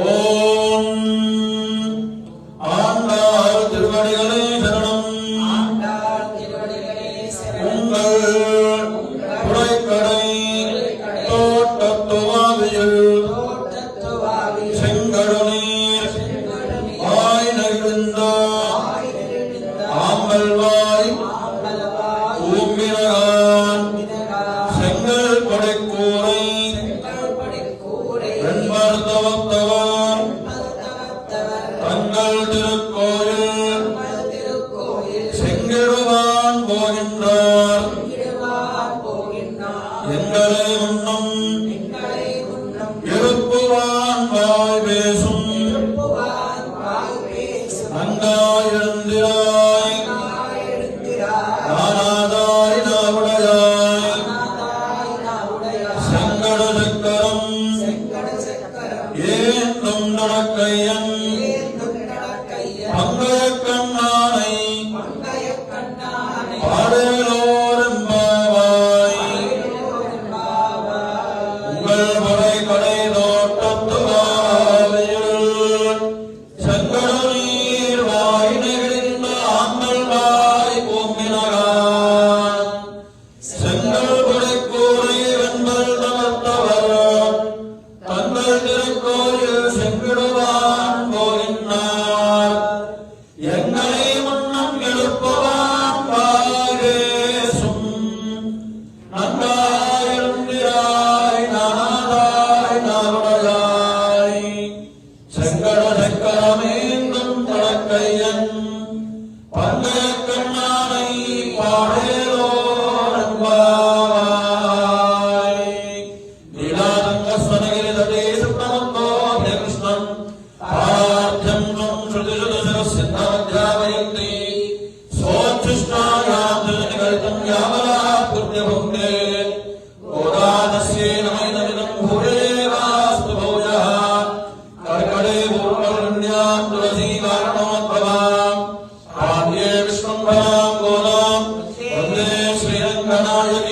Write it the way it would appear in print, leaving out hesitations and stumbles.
ஓம் ஆண்டாள் திருவடிகளே சரணம். உங்கள் புடைக்கடை தோட்டத்துவாவியில் செங்கடநீர் ஆய் நெகிழ்ந்த ஆம்பல்வாய் ஊம்பினகான் செங்கல் கொடைக்கூரை வெண்பர்தவத்தவர் தங்கள் திருக்கோயில் செங்கிடுவான் போகின்றார். எங்களை உண்ணும் எழுப்புவான் வாய் பேசும் நங்காயிருந்திராய் நானாதாய் நாவுடையாய் செங்கட சக்கரம் ஏந்தும் நடக்கையன் பங்கயக்கண்ணானை பாடலோரெம்பாவாய். உங்கள் புடைக்கடை தோட்டத்துவாவியில் செங்கடநீர் வாய் நெகிழ்ந்த ஆம்பல்வாய் பூம்பினகான் செங்கல் கொடைக்கூரை வெண்பல் தவத்தவர் தங்கள் திருக்கோயில் செங்கிடுவான் போகின்றார். எங்களை முன்னம் எழுப்புவான் வாய் பேசும் நன்றாயிருந்திராய் நானாதாய் நாவுடையாய் செங்கட சக்கரமேந்தும் தடக்கையன் பங்கயக்கண்ணானை பாடேலோரெம்பாவாய். நீலாதங்கஸ்வனகிரி தடே சுப்ரமந்தோ கிருஷ்ணன் ஆராத்யம் த்வம் ஸ்ருதிசுதசரசித்தமத்யாவயந்தி சோச்சுஷ்டாயாம் திருநிகழிதம் யாவலாः புண்யபுங்கே கோதானஸ்யே நமைனமிதம் பூரேவாஸ்து பௌஜः கர்கடே பூர்வரண்யாம் துளசீவாரணோத்பவாம் ஆத்யே விஷ்ணும்பராம் கோதாம் வந்தே ஸ்ரீரங்கநாயகி